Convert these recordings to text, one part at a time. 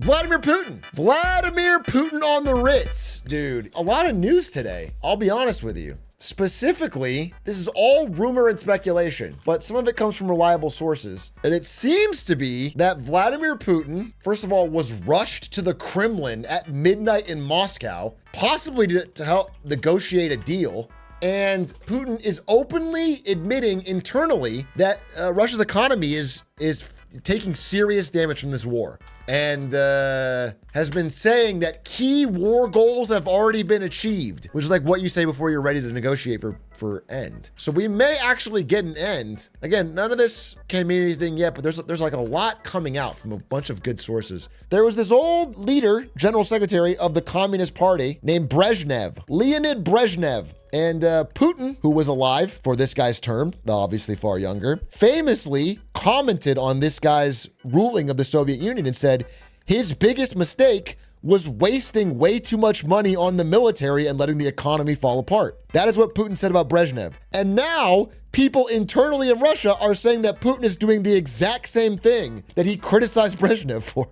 Vladimir Putin. Vladimir Putin on the Ritz. Dude, a lot of news today. I'll be honest with you. Specifically, this is all rumor and speculation, but some of it comes from reliable sources. And it seems to be that Vladimir Putin, first of all, was rushed to the Kremlin at midnight in Moscow, possibly to help negotiate a deal. And Putin is openly admitting internally that Russia's economy is taking serious damage from this war, and has been saying that key war goals have already been achieved, which is like what you say before you're ready to negotiate for end. So we may actually get an end. Again, none of this can mean anything yet, but there's like a lot coming out from a bunch of good sources. There was this old leader, general secretary of the Communist Party named Brezhnev, Leonid Brezhnev. And Putin, who was alive for this guy's term, though obviously far younger, famously commented on this guy's ruling of the Soviet Union and said his biggest mistake was wasting way too much money on the military and letting the economy fall apart. That is what Putin said about Brezhnev. And now people internally in Russia are saying that Putin is doing the exact same thing that he criticized Brezhnev for.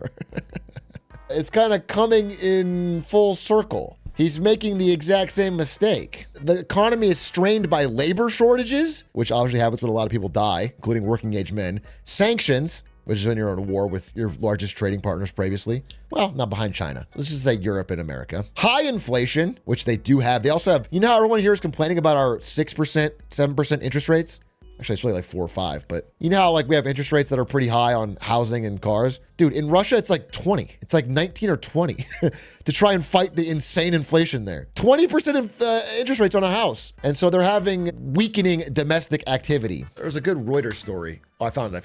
It's kind of coming in full circle. He's making the exact same mistake. The economy is strained by labor shortages, which obviously happens when a lot of people die, including working age men. Sanctions, which is when you're in a war with your largest trading partners previously. Well, not behind China. Let's just say Europe and America. High inflation, which they do have. They also have, you know how everyone here is complaining about our 6%, 7% interest rates? Actually, it's really like 4 or 5, but you know how like we have interest rates that are pretty high on housing and cars? Dude, in Russia, it's like 20. It's like 19 or 20 to try and fight the insane inflation there. 20% of interest rates on a house. And so they're having weakening domestic activity. There's a good Reuters story. Oh, I found it.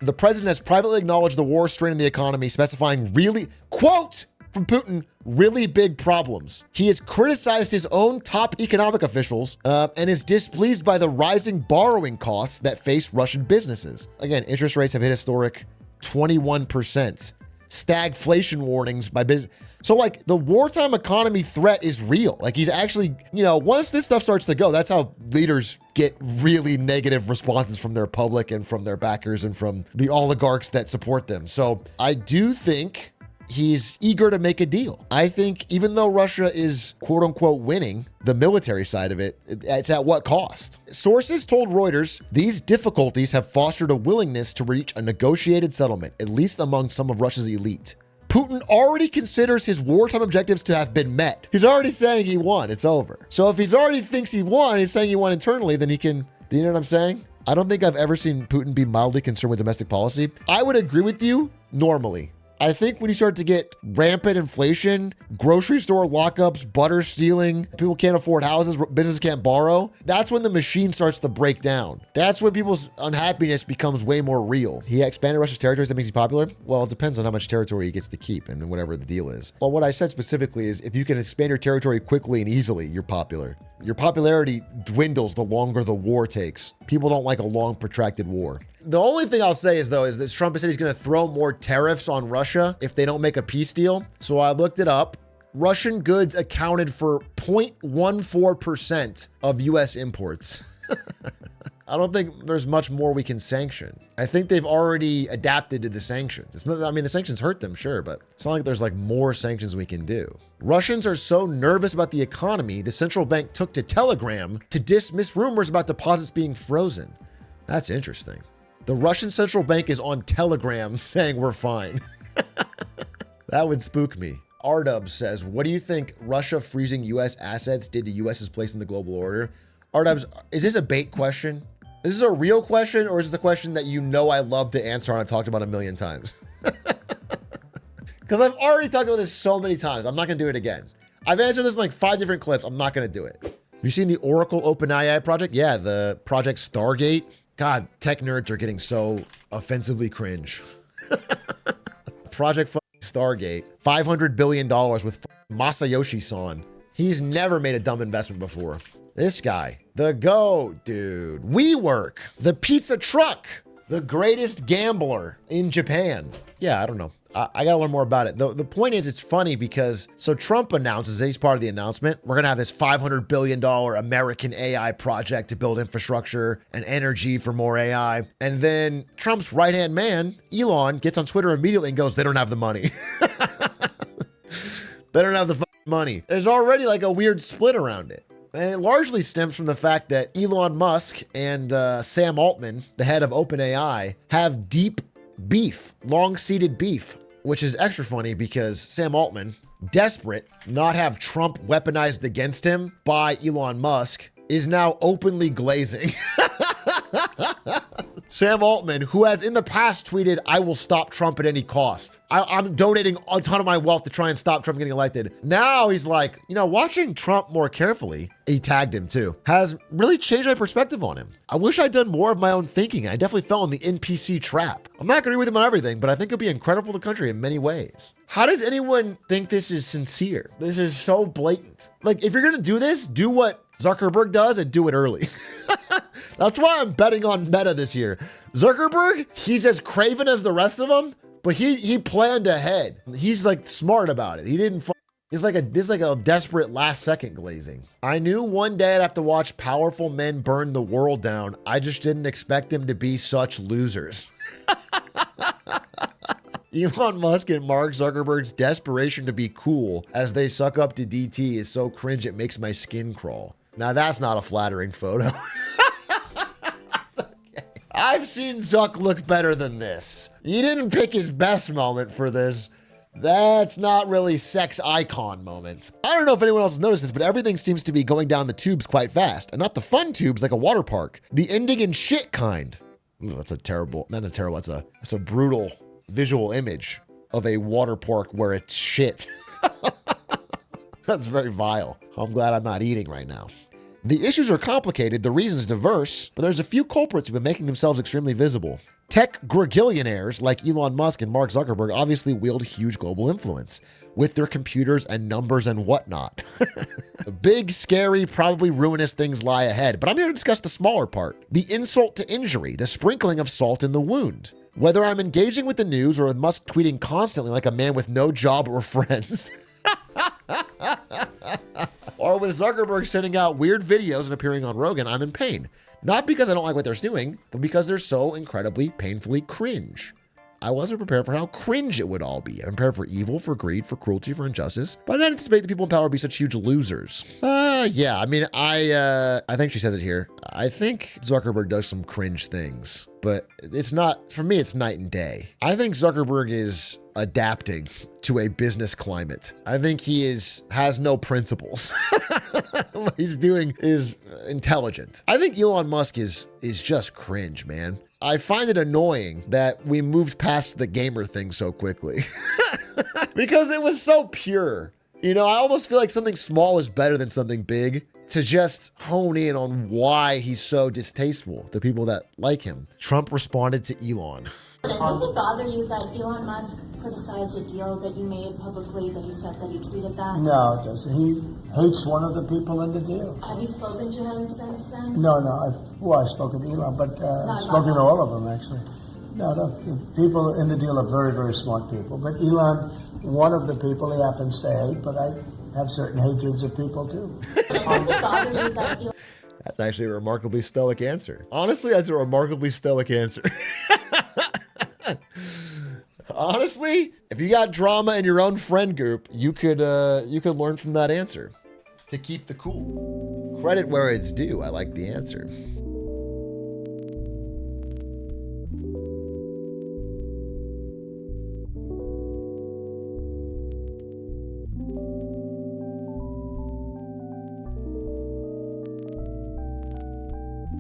The president has privately acknowledged the war straining the economy, specifying really, quote, from Putin, really big problems. He has criticized his own top economic officials and is displeased by the rising borrowing costs that face Russian businesses. Again, interest rates have hit historic 21%. Stagflation warnings by business. So like the wartime economy threat is real. Like he's actually, you know, once this stuff starts to go, that's how leaders get really negative responses from their public and from their backers and from the oligarchs that support them. So I do think he's eager to make a deal. I think even though Russia is quote unquote winning the military side of it, it's at what cost? Sources told Reuters these difficulties have fostered a willingness to reach a negotiated settlement, at least among some of Russia's elite. Putin already considers his wartime objectives to have been met. He's already saying he won. It's over. So if he's already thinks he won, he's saying he won internally, then he can, do you know what I'm saying? I don't think I've ever seen Putin be mildly concerned with domestic policy. I would agree with you normally. I think when you start to get rampant inflation, grocery store lockups, butter stealing, people can't afford houses, businesses can't borrow, that's when the machine starts to break down. That's when people's unhappiness becomes way more real. He expanded Russia's territories, that makes he popular? Well, it depends on how much territory he gets to keep and then whatever the deal is. Well, what I said specifically is if you can expand your territory quickly and easily, you're popular. Your popularity dwindles the longer the war takes. People don't like a long, protracted war. The only thing I'll say is that Trump has said he's going to throw more tariffs on Russia if they don't make a peace deal. So I looked it up. Russian goods accounted for 0.14% of U.S. imports. I don't think there's much more we can sanction. I think they've already adapted to the sanctions. It's not, I mean, the sanctions hurt them, sure, but it's not like there's like more sanctions we can do. Russians are so nervous about the economy, the central bank took to Telegram to dismiss rumors about deposits being frozen. That's interesting. The Russian central bank is on Telegram saying we're fine. That would spook me. Ardub says, what do you think Russia freezing U.S. assets did to U.S.'s place in the global order? Ardubs, is this a bait question? Is this a real question, or is this a question that you know I love to answer and I've talked about a million times? Because I've already talked about this so many times. I'm not going to do it again. I've answered this in like 5 different clips. I'm not going to do it. Have you seen the Oracle OpenAI project? Yeah, the project Stargate. God, tech nerds are getting so offensively cringe. Project Stargate. $500 billion with Masayoshi Son. He's never made a dumb investment before. This guy, the GOAT, dude. WeWork, the pizza truck, the greatest gambler in Japan. Yeah, I don't know. I gotta learn more about it. The point is, it's funny because, so Trump announces, he's part of the announcement, we're gonna have this $500 billion American AI project to build infrastructure and energy for more AI. And then Trump's right-hand man, Elon, gets on Twitter immediately and goes, they don't have the money. They don't have the money. There's already like a weird split around it. And it largely stems from the fact that Elon Musk and Sam Altman, the head of OpenAI, have deep beef, long-seated beef, which is extra funny because Sam Altman, desperate not have Trump weaponized against him by Elon Musk, is now openly glazing. Sam Altman, who has in the past tweeted, "I will stop Trump at any cost. I'm donating a ton of my wealth to try and stop Trump getting elected." Now he's like, watching Trump more carefully, he tagged him too, has really changed my perspective on him. I wish I'd done more of my own thinking. I definitely fell in the NPC trap. I'm not going to agree with him on everything, but I think it'll be incredible for the country in many ways. How does anyone think this is sincere? This is so blatant. Like, if you're going to do this, do what Zuckerberg does and do it early. That's why I'm betting on Meta this year. Zuckerberg, he's as craven as the rest of them, but he planned ahead. He's like smart about it. He didn't. It's like a desperate last second glazing. I knew one day I'd have to watch powerful men burn the world down. I just didn't expect them to be such losers. Elon Musk and Mark Zuckerberg's desperation to be cool as they suck up to DT is so cringe it makes my skin crawl. Now that's not a flattering photo. I've seen Zuck look better than this. He didn't pick his best moment for this. That's not really sex icon moments. I don't know if anyone else has noticed this, but everything seems to be going down the tubes quite fast. And not the fun tubes like a water park. The ending in shit kind. Ooh, that's a terrible, not a terrible, that's a brutal visual image of a water park where it's shit. That's very vile. I'm glad I'm not eating right now. The issues are complicated, the reasons diverse, but there's a few culprits who've been making themselves extremely visible. Tech gregillionaires like Elon Musk and Mark Zuckerberg obviously wield huge global influence with their computers and numbers and whatnot. Big, scary, probably ruinous things lie ahead, but I'm here to discuss the smaller part. The insult to injury, the sprinkling of salt in the wound. Whether I'm engaging with the news or with Musk tweeting constantly like a man with no job or friends. Or with Zuckerberg sending out weird videos and appearing on Rogan, I'm in pain. Not because I don't like what they're doing, but because they're so incredibly, painfully cringe. I wasn't prepared for how cringe it would all be. I'm prepared for evil, for greed, for cruelty, for injustice, but I didn't anticipate the people in power would be such huge losers. Yeah, I mean, I think she says it here. I think Zuckerberg does some cringe things, but it's not, for me, it's night and day. I think Zuckerberg is adapting to a business climate. I think he has no principles. What he's doing is intelligent. I think Elon Musk is just cringe, man. I find it annoying that we moved past the gamer thing so quickly because it was so pure. I almost feel like something small is better than something big, to just hone in on why he's so distasteful to people that like him. Trump responded to Elon. Does it bother you that Elon Musk criticized a deal that you made publicly, that he said that he tweeted that? No, it doesn't. He hates one of the people in the deal. Have you spoken to him since then? No, I've spoken to Elon, but spoken to all of them, actually. No, the people in the deal are very, very smart people. But Elon, one of the people he happens to hate, but I have certain hatreds of people too. Does it bother you that Elon... That's actually a remarkably stoic answer. Honestly, that's a remarkably stoic answer. Honestly, if you got drama in your own friend group, you could learn from that answer to keep the cool. Credit where it's due. I like the answer.